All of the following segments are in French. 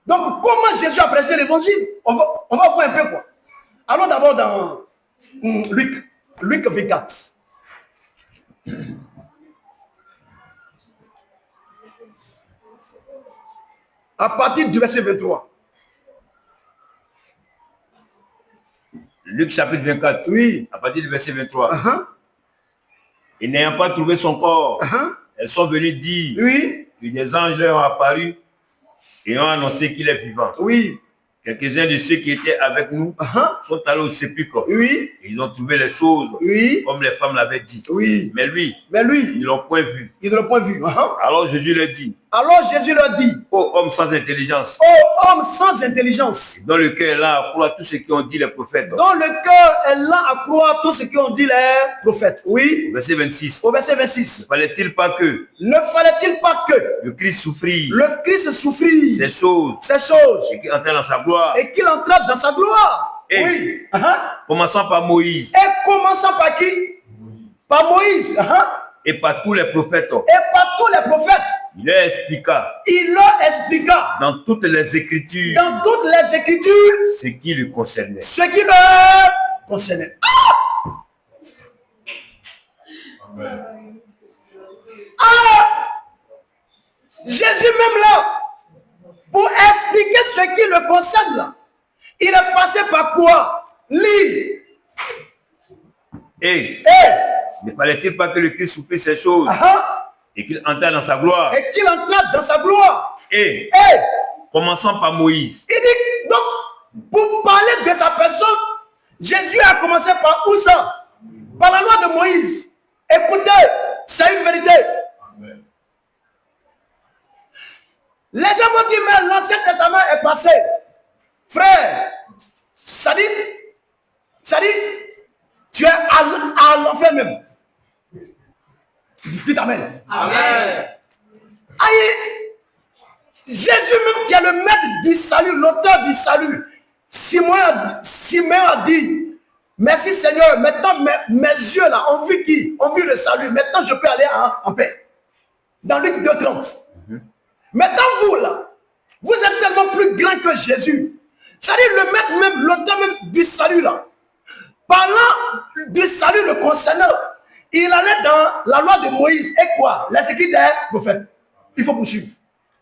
Donc, comment Jésus a prêché l'évangile? On va voir un peu quoi. Allons d'abord dans Luc 24. À partir du verset 23. Luc chapitre 24. Oui. À partir du verset 23. Et n'ayant pas trouvé son corps, elles sont venues dire que des anges leur ont apparu et ont annoncé qu'il est vivant. Oui. Quelques-uns de ceux qui étaient avec nous sont allés au sépulcre. Oui. Et ils ont trouvé les choses comme les femmes l'avaient dit. Oui. Mais lui, ils ne l'ont point vu. Ils ne l'ont point vu. Alors Jésus leur dit. Ô homme sans intelligence. Ô homme sans intelligence. Dans le cœur est là à croire tout ce qu'ont dit les prophètes. Dans le cœur est là à croire tout ce qu'ont dit les prophètes. Oui. Au verset 26. Au verset 26. Ne fallait-il pas que le Christ souffrit ces choses et qu'il entra dans sa gloire. Et qu'il entra dans sa gloire. Et commençant par Moïse. Et commençant par qui? Par Moïse. Et par tous les prophètes. Il leur expliqua. Dans toutes les Écritures. Ce qui le concernait. Jésus même là, pour expliquer ce qui le concerne là, il est passé par quoi? Lis. Ne fallait-il pas que le Christ souffrisse ces choses et qu'il entra dans sa gloire? Et commençant par Moïse. Il dit donc, pour parler de sa personne, Jésus a commencé par où ça? Par la loi de Moïse. Écoutez, c'est une vérité. Amen. Les gens vont dire, mais l'Ancien Testament est passé. Frère, ça dit, tu es à l'enfer même. Dites Amen. Amen. Aïe, Jésus même qui est le maître du salut, l'auteur du salut. Simon a dit, merci Seigneur, maintenant mes yeux là ont vu qui? Ont vu le salut. Maintenant je peux aller en paix. Dans Luc 2:30. Maintenant vous là, vous êtes tellement plus grand que Jésus. C'est-à-dire le maître même, l'auteur même du salut là. Parlant du salut le concernant, il allait dans la loi de Moïse. Et quoi? Les écrits des prophètes. Il faut poursuivre.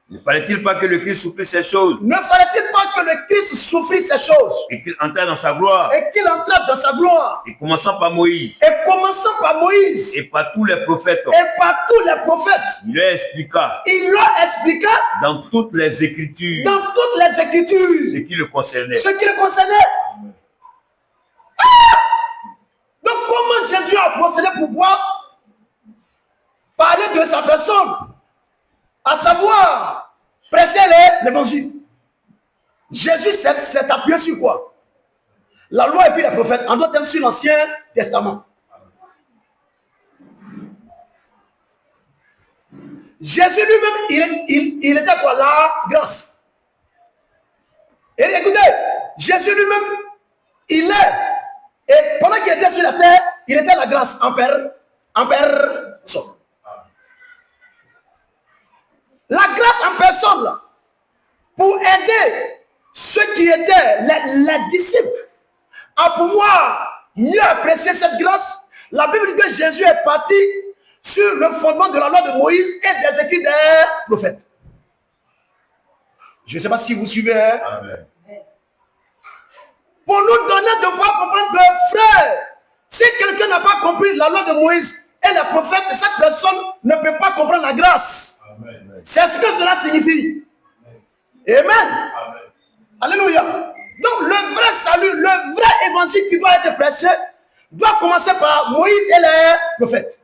Ne fallait-il pas que le Christ souffrisse ces choses? Ne fallait-il pas que le Christ souffrisse ces choses? Et qu'il entra dans sa gloire. Et qu'il entra dans sa gloire. Et commençant par Moïse. Et commençant par Moïse. Et par tous les prophètes. Et par tous les prophètes. Il leur expliqua. Dans toutes les Écritures. Ce qui le concernait. Donc comment Jésus a procédé pour pouvoir parler de sa personne? À savoir, prêcher l'évangile. Jésus s'est appuyé sur quoi? La loi et puis les prophètes. En d'autres termes, sur l'Ancien Testament. Jésus lui-même, il était pour la grâce. Et écoutez, Jésus lui-même, il est. Et pendant qu'il était sur la terre, il était la grâce en personne. La grâce en personne, là, pour aider ceux qui étaient les disciples à pouvoir mieux apprécier cette grâce, la Bible dit que Jésus est parti sur le fondement de la loi de Moïse et des écrits des prophètes. Je ne sais pas si vous suivez. Amen. Pour nous donner de pouvoir comprendre que, frère, si quelqu'un n'a pas compris la loi de Moïse et les prophètes, cette personne ne peut pas comprendre la grâce. C'est ce que cela signifie. Amen. Amen. Alléluia. Donc le vrai salut, le vrai évangile qui doit être prêché doit commencer par Moïse et les prophètes.